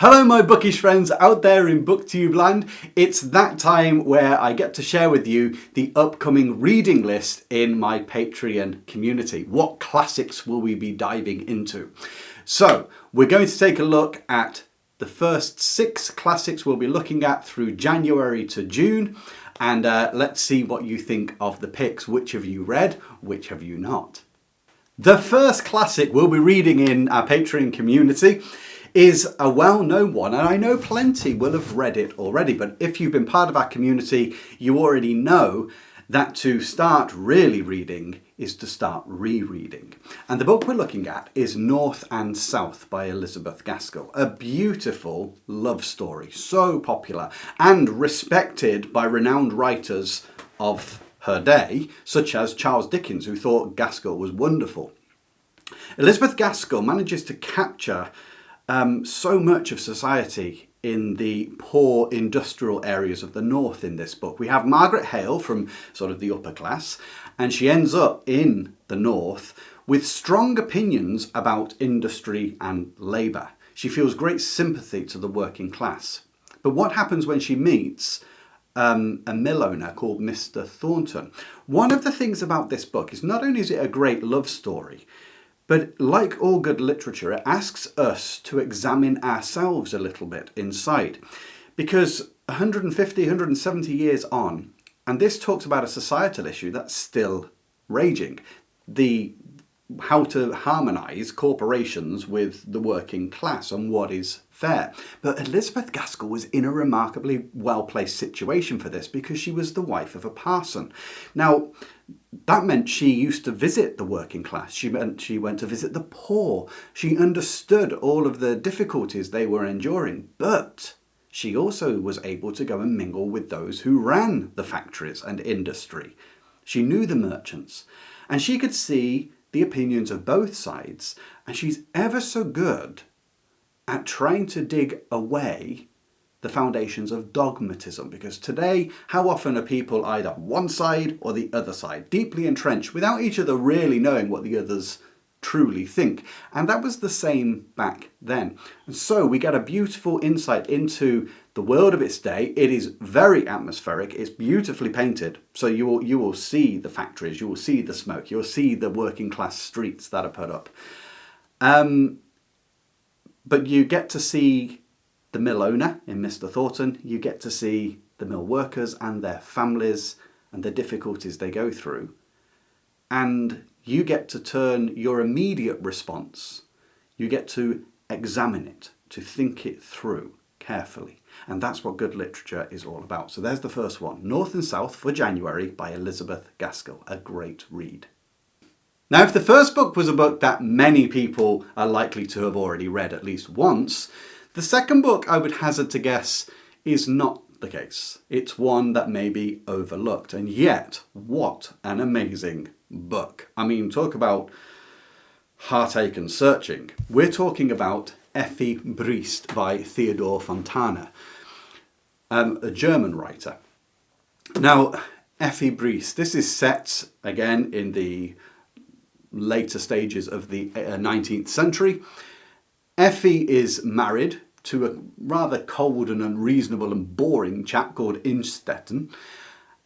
Hello my bookish friends out there in booktube land. It's that time where I get to share with you the upcoming reading list in my Patreon community. What classics will we be diving into? So we're going to take a look at the first 6 classics we'll be looking at through January to June, and let's see what you think of the picks. Which have you read, which have you not? The first classic we'll be reading in our Patreon community is a well-known one, and I know plenty will have read it already, but if you've been part of our community, you already know that to start really reading is to start rereading. And the book we're looking at is North and South by Elizabeth Gaskell. A beautiful love story, so popular and respected by renowned writers of her day, such as Charles Dickens, who thought Gaskell was wonderful. Elizabeth Gaskell manages to capture so much of society in the poor industrial areas of the North in this book. We have Margaret Hale from sort of the upper class, and she ends up in the North with strong opinions about industry and labour. She feels great sympathy to the working class. But what happens when she meets a mill owner called Mr. Thornton? One of the things about this book is not only is it a great love story, but like all good literature, it asks us to examine ourselves a little bit inside. Because 150, 170 years on, and this talks about a societal issue that's still raging. How to harmonise corporations with the working class and what is fair. But Elizabeth Gaskell was in a remarkably well-placed situation for this because she was the wife of a parson. Now, that meant she used to visit the working class. She went to visit the poor. She understood all of the difficulties they were enduring, but she also was able to go and mingle with those who ran the factories and industry. She knew the merchants, and she could see the opinions of both sides, and she's ever so good at trying to dig away the foundations of dogmatism, because today, how often are people either one side or the other side, deeply entrenched without each other really knowing what the others truly think? And that was the same back then. And so we get a beautiful insight into the world of its day. It is very atmospheric, it's beautifully painted, so you will see the factories, you will see the smoke, you'll see the working class streets that are put up. But you get to see the mill owner in Mr. Thornton, you get to see the mill workers and their families and the difficulties they go through. And you get to turn your immediate response, you get to examine it, to think it through carefully. And that's what good literature is all about. So there's the first one, North and South for January by Elizabeth Gaskell, a great read. Now, if the first book was a book that many people are likely to have already read at least once, the second book, I would hazard to guess, is not the case. It's one that may be overlooked, and yet, what an amazing book. I mean, talk about heartache and searching. We're talking about Effi Briest by Theodor Fontane, a German writer. Now, Effi Briest, this is set again in the later stages of the 19th century. Effi is married to a rather cold and unreasonable and boring chap called Innstetten,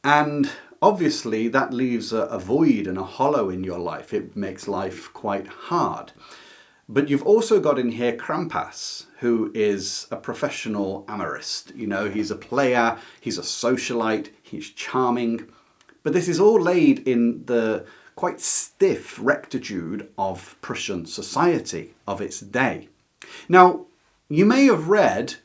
and obviously that leaves a void and a hollow in your life. It makes life quite hard. But you've also got in here Krampus, who is a professional amorist. You know, he's a player, he's a socialite, he's charming. But this is all laid in the quite stiff rectitude of Prussian society of its day. Now, you may have read,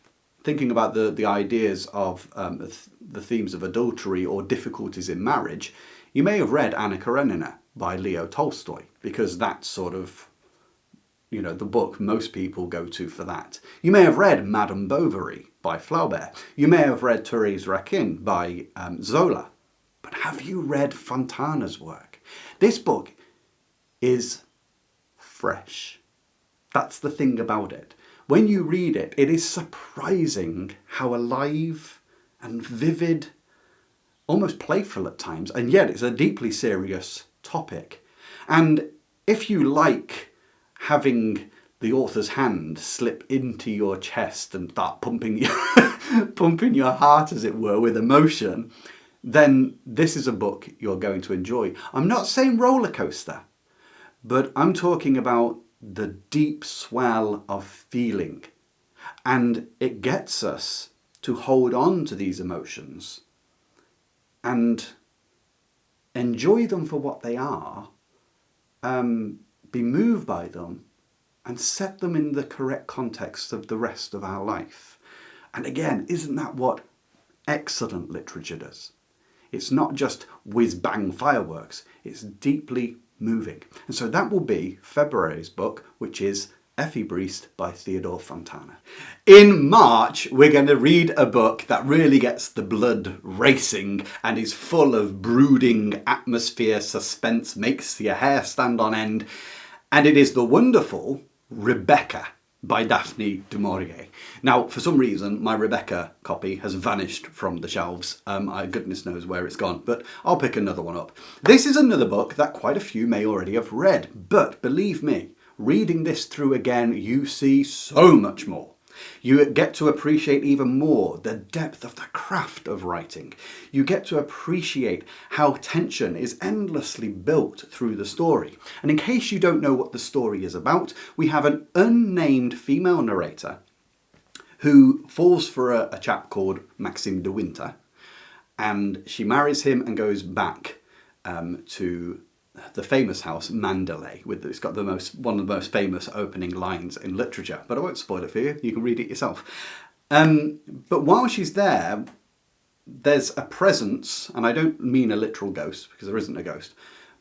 thinking about the ideas of the themes of adultery or difficulties in marriage, you may have read Anna Karenina by Leo Tolstoy, because that's sort of, you know, the book most people go to for that. You may have read Madame Bovary by Flaubert. You may have read Thérèse Raquin by Zola. But have you read Fontane's work? This book is fresh. That's the thing about it. When you read it, it is surprising how alive and vivid, almost playful at times, and yet it's a deeply serious topic. And if you like having the author's hand slip into your chest and start pumping pumping your heart, as it were, with emotion, then this is a book you're going to enjoy. I'm not saying roller coaster, but I'm talking about the deep swell of feeling. And it gets us to hold on to these emotions and enjoy them for what they are, be moved by them, and set them in the correct context of the rest of our life. And again, isn't that what excellent literature does? It's not just whiz-bang fireworks, it's deeply moving. And so that will be February's book, which is Effi Briest by Theodor Fontane. In March, we're going to read a book that really gets the blood racing and is full of brooding atmosphere, suspense, makes your hair stand on end. And it is the wonderful Rebecca by Daphne du Maurier. Now, for some reason, my Rebecca copy has vanished from the shelves. Goodness knows where it's gone, but I'll pick another one up. This is another book that quite a few may already have read, but believe me, reading this through again, you see so much more. You get to appreciate even more the depth of the craft of writing. You get to appreciate how tension is endlessly built through the story. And in case you don't know what the story is about, we have an unnamed female narrator who falls for a chap called Maxime de Winter, and she marries him and goes back to the famous house Mandalay. It's got one of the most famous opening lines in literature, but I won't spoil it for you. You can read it yourself. But while she's there, there's a presence, and I don't mean a literal ghost because there isn't a ghost,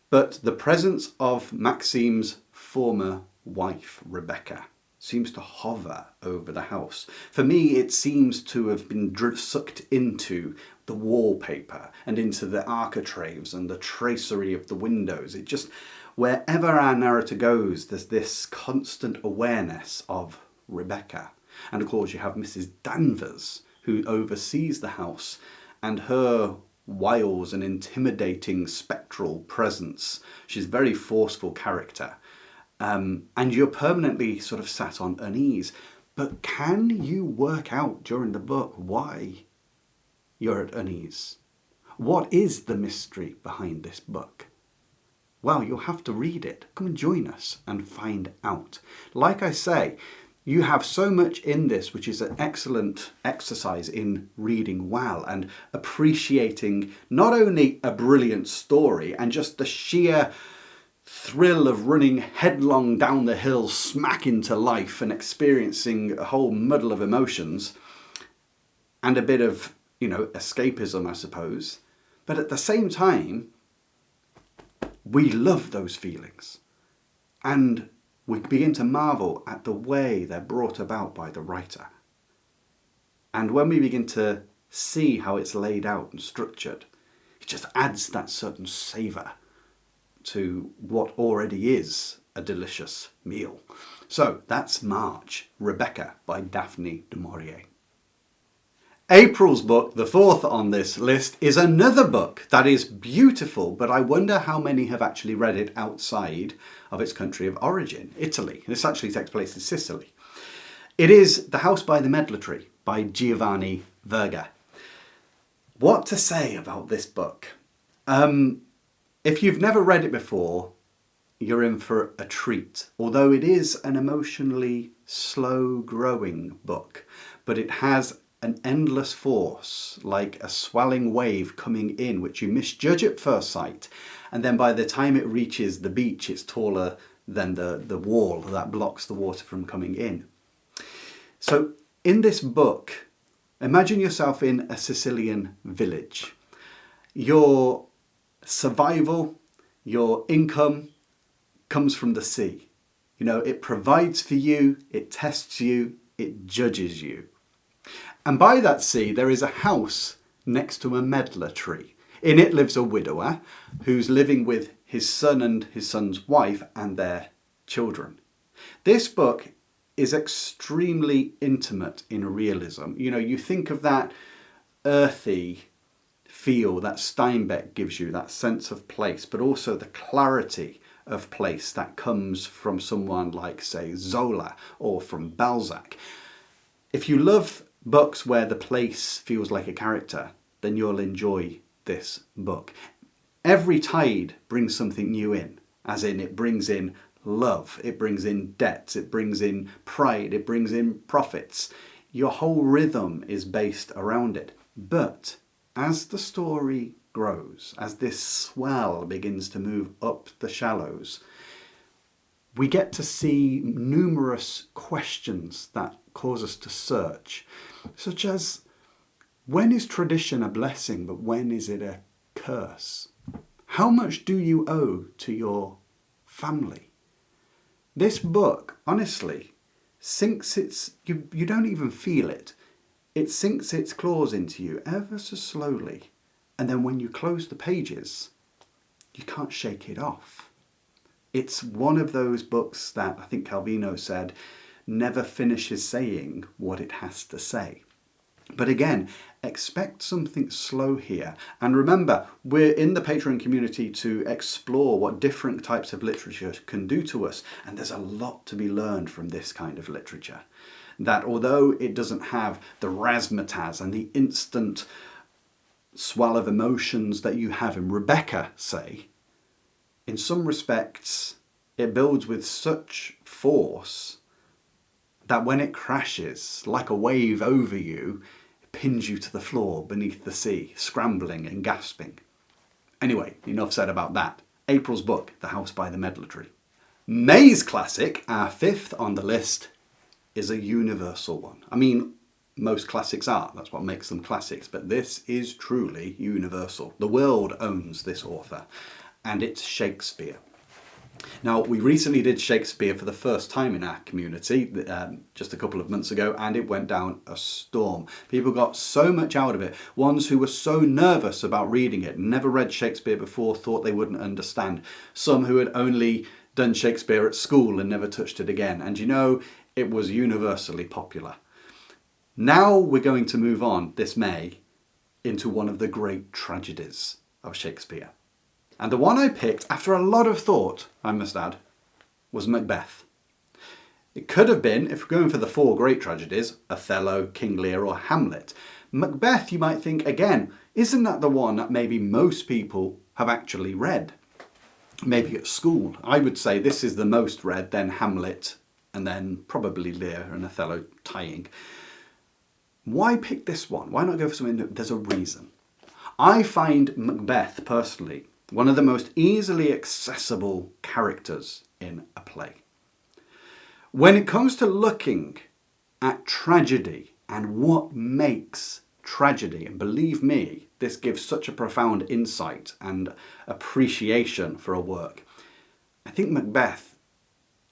but the presence of Maxime's former wife, Rebecca, seems to hover over the house. For me, it seems to have been sucked into the wallpaper and into the architraves and the tracery of the windows. It just, wherever our narrator goes, there's this constant awareness of Rebecca. And of course you have Mrs. Danvers, who oversees the house, and her wiles and intimidating spectral presence. She's a very forceful character. And you're permanently sort of sat on unease. But can you work out during the book why you're at unease? What is the mystery behind this book? Well, you'll have to read it. Come and join us and find out. Like I say, you have so much in this which is an excellent exercise in reading well and appreciating not only a brilliant story and just the sheer thrill of running headlong down the hill smack into life and experiencing a whole muddle of emotions and a bit of, escapism, I suppose. But at the same time, we love those feelings. And we begin to marvel at the way they're brought about by the writer. And when we begin to see how it's laid out and structured, it just adds that certain savour to what already is a delicious meal. So that's March, Rebecca by Daphne du Maurier. April's book, the fourth on this list, is another book that is beautiful, but I wonder how many have actually read it outside of its country of origin, Italy. This actually takes place in Sicily. It is The House by the Medlar Tree by Giovanni Verga. What to say about this book? If you've never read it before, you're in for a treat. Although it is an emotionally slow-growing book, but it has an endless force, like a swelling wave coming in, which you misjudge at first sight. And then by the time it reaches the beach, it's taller than the wall that blocks the water from coming in. So in this book, imagine yourself in a Sicilian village. Your survival, your income comes from the sea. It provides for you, it tests you, it judges you. And by that sea, there is a house next to a medlar tree. In it lives a widower who's living with his son and his son's wife and their children. This book is extremely intimate in realism. You think of that earthy feel that Steinbeck gives you, that sense of place, but also the clarity of place that comes from someone like, say, Zola or from Balzac. If you love books where the place feels like a character, then you'll enjoy this book. Every tide brings something new in, as in it brings in love, it brings in debts, it brings in pride, it brings in profits. Your whole rhythm is based around it. But as the story grows, as this swell begins to move up the shallows, we get to see numerous questions that cause us to search, such as, when is tradition a blessing, but when is it a curse? How much do you owe to your family? This book, honestly, sinks you don't even feel it. It sinks its claws into you ever so slowly. And then when you close the pages, you can't shake it off. It's one of those books that I think Calvino said never finishes saying what it has to say. But again, expect something slow here. And remember, we're in the Patreon community to explore what different types of literature can do to us. And there's a lot to be learned from this kind of literature. That although it doesn't have the razzmatazz and the instant swell of emotions that you have in Rebecca, say, in some respects, it builds with such force that when it crashes like a wave over you, it pins you to the floor beneath the sea, scrambling and gasping. Anyway, enough said about that. April's book, The House by the Medlar Tree. May's classic, our fifth on the list, is a universal one. I mean, most classics are, that's what makes them classics, but this is truly universal. The world owns this author, and it's Shakespeare. Now, we recently did Shakespeare for the first time in our community, just a couple of months ago, and it went down a storm. People got so much out of it. Ones who were so nervous about reading it, never read Shakespeare before, thought they wouldn't understand. Some who had only done Shakespeare at school and never touched it again. And you know, it was universally popular. Now we're going to move on, this May, into one of the great tragedies of Shakespeare. And the one I picked, after a lot of thought, I must add, was Macbeth. It could have been, if we're going for the four great tragedies, Othello, King Lear or Hamlet. Macbeth, you might think, again, isn't that the one that maybe most people have actually read? Maybe at school. I would say this is the most read, then Hamlet, and then probably Lear and Othello tying. Why pick this one? Why not go for something new? There's a reason. I find Macbeth, personally, one of the most easily accessible characters in a play. When it comes to looking at tragedy and what makes tragedy, and believe me, this gives such a profound insight and appreciation for a work, I think Macbeth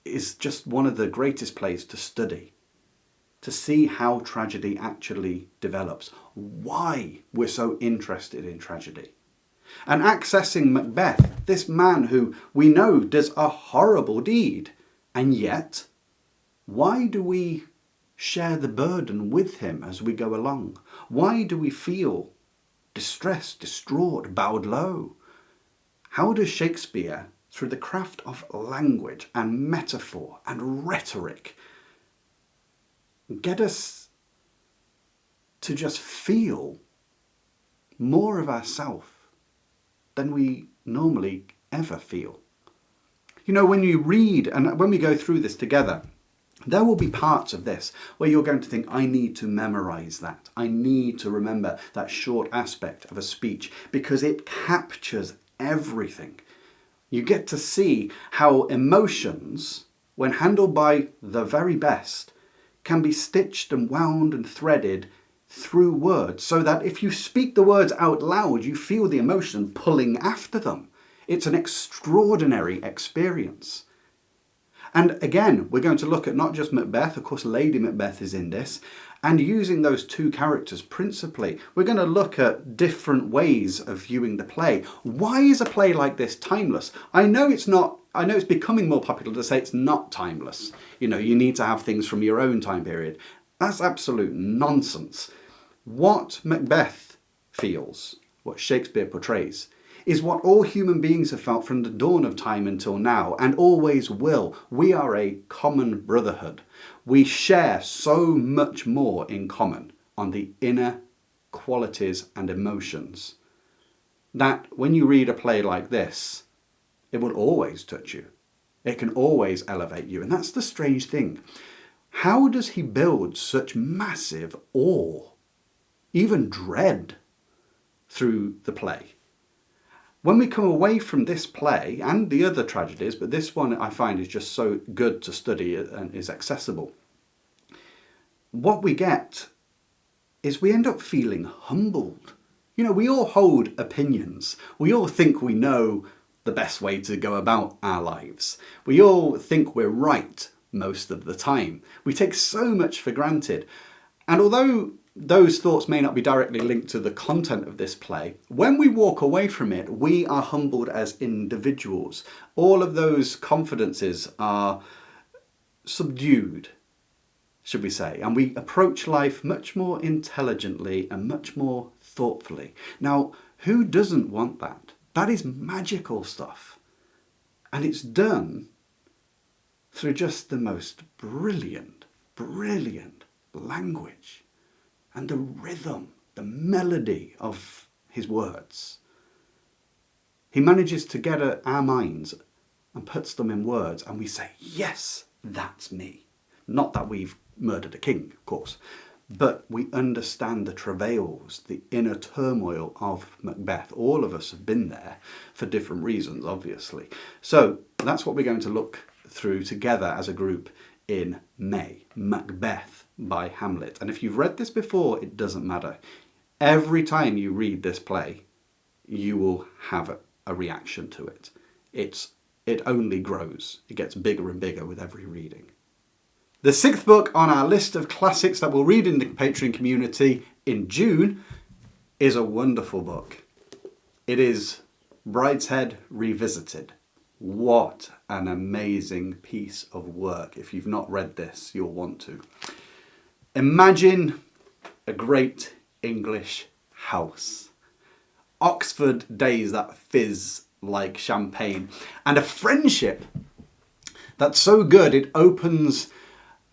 is just one of the greatest plays to study, to see how tragedy actually develops, why we're so interested in tragedy. And accessing Macbeth, this man who we know does a horrible deed, and yet, why do we share the burden with him as we go along? Why do we feel distressed, distraught, bowed low? How does Shakespeare, through the craft of language and metaphor and rhetoric, get us to just feel more of ourselves than we normally ever feel? You know, when you read, and when we go through this together, there will be parts of this where you're going to think, I need to memorize that. I need to remember that short aspect of a speech because it captures everything. You get to see how emotions, when handled by the very best, can be stitched and wound and threaded through words, so that if you speak the words out loud, you feel the emotion pulling after them. It's an extraordinary experience. And again, we're going to look at not just Macbeth, of course Lady Macbeth is in this, and using those two characters principally, we're going to look at different ways of viewing the play. Why is a play like this timeless? I know it's becoming more popular to say it's not timeless. You know, you need to have things from your own time period. That's absolute nonsense. What Macbeth feels, what Shakespeare portrays, is what all human beings have felt from the dawn of time until now, and always will. We are a common brotherhood. We share so much more in common on the inner qualities and emotions that when you read a play like this, it will always touch you. It can always elevate you. And that's the strange thing. How does he build such massive awe, even dread, through the play? When we come away from this play and the other tragedies, but this one I find is just so good to study and is accessible, what we get is we end up feeling humbled. You know, we all hold opinions. We all think we know the best way to go about our lives. We all think we're right most of the time. We take so much for granted. And although those thoughts may not be directly linked to the content of this play, when we walk away from it, we are humbled as individuals. All of those confidences are subdued, should we say, and we approach life much more intelligently and much more thoughtfully. Now, who doesn't want that? That is magical stuff. And it's done through just the most brilliant language and the rhythm, the melody of his words. He manages to get at our minds and puts them in words, and we say, yes, that's me. Not that we've murdered a king, of course, but we understand the travails, the inner turmoil of Macbeth. All of us have been there for different reasons, obviously. So that's what we're going to look through together as a group in May, Macbeth by Hamlet. And if you've read this before, it doesn't matter. Every time you read this play, you will have a reaction to it. It only grows. It gets bigger and bigger with every reading. The sixth book on our list of classics that we'll read in the Patreon community in June is a wonderful book. It is Brideshead Revisited. What an amazing piece of work. If you've not read this, you'll want to. Imagine a great English house. Oxford days that fizz like champagne. And a friendship that's so good it opens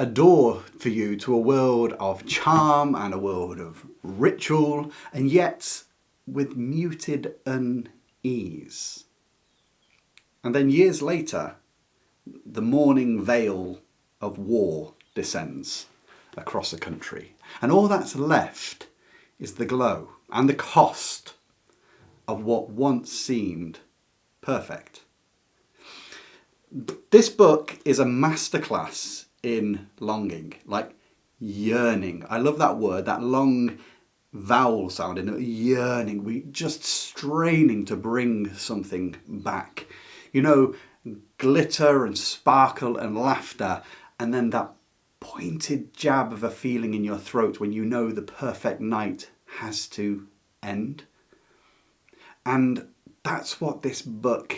a door for you to a world of charm and a world of ritual, and yet with muted unease. And then years later, the morning veil of war descends across a country. And all that's left is the glow and the cost of what once seemed perfect. This book is a masterclass in longing, like yearning. I love that word, that long vowel sound in it, yearning. We just straining to bring something back. You know, glitter and sparkle and laughter, and then that pointed jab of a feeling in your throat when you know the perfect night has to end. And that's what this book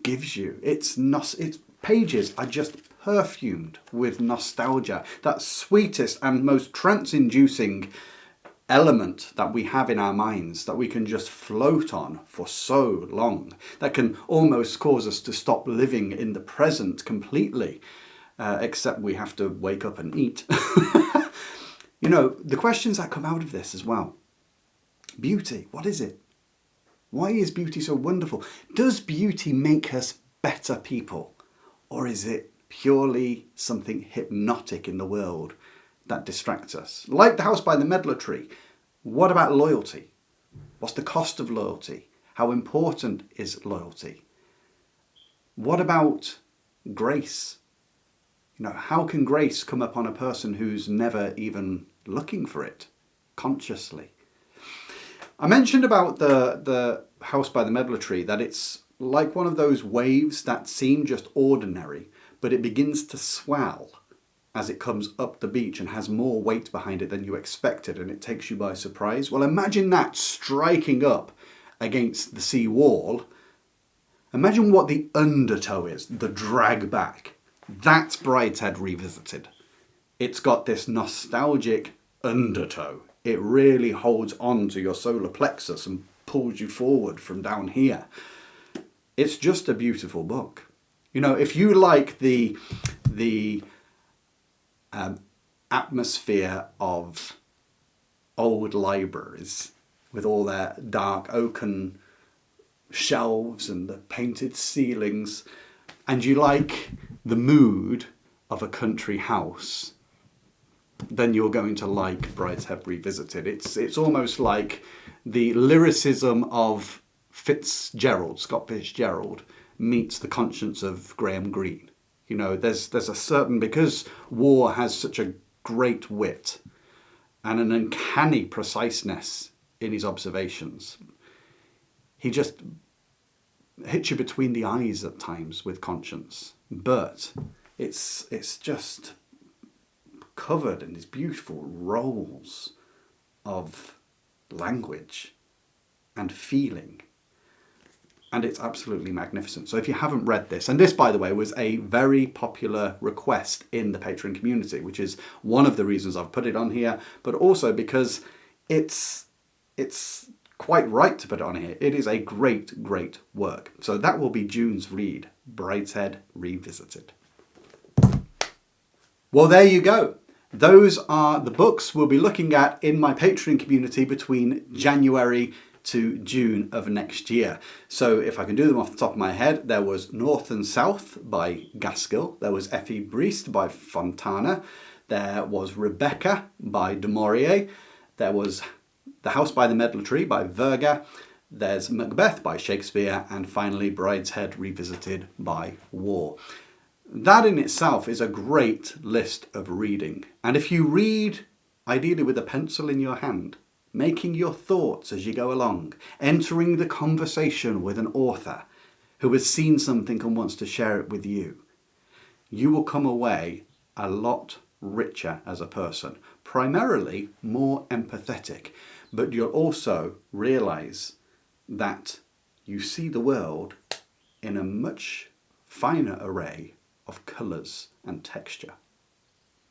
gives you. Its pages are just perfumed with nostalgia, that sweetest and most trance-inducing element that we have in our minds, that we can just float on for so long, that can almost cause us to stop living in the present completely, except we have to wake up and eat. You know, the questions that come out of this as well. Beauty, what is it? Why is beauty so wonderful? Does beauty make us better people? Or is it purely something hypnotic in the world that distracts us? Like the house by the Medlar tree, what about loyalty? What's the cost of loyalty? How important is loyalty? What about grace? You know, how can grace come upon a person who's never even looking for it consciously? I mentioned about the house by the Medlar tree that it's like one of those waves that seem just ordinary, but it begins to swell as it comes up the beach and has more weight behind it than you expected, and it takes you by surprise. Well, imagine that striking up against the sea wall. Imagine what the undertow is, the drag back. That's Brideshead Revisited. It's got this nostalgic undertow. It really holds on to your solar plexus and pulls you forward from down here. It's just a beautiful book. You know, if you like the atmosphere of old libraries with all their dark oaken shelves and the painted ceilings, and you like the mood of a country house, then you're going to like Brideshead Revisited. It's almost like the lyricism of Scott Fitzgerald meets the conscience of Graham Greene. You know, there's a certain, because Waugh has such a great wit and an uncanny preciseness in his observations. He just hits you between the eyes at times with conscience, but it's just covered in these beautiful rolls of language and feeling. And it's absolutely magnificent. So if you haven't read this, and this, by the way, was a very popular request in the Patreon community, which is one of the reasons I've put it on here, but also because it's quite right to put it on here. It is a great, great work. So that will be June's read, Brideshead Revisited. Well, there you go. Those are the books we'll be looking at in my Patreon community between January to June of next year. So if I can do them off the top of my head, there was North and South by Gaskell, there was Effi Briest by Fontane, there was Rebecca by Maurier, there was The House by the Medlar Tree by Verga, there's Macbeth by Shakespeare, and finally Brideshead Revisited by Waugh. That in itself is a great list of reading. And if you read, ideally with a pencil in your hand, making your thoughts as you go along, entering the conversation with an author who has seen something and wants to share it with you, you will come away a lot richer as a person, primarily more empathetic, but you'll also realise that you see the world in a much finer array of colours and texture.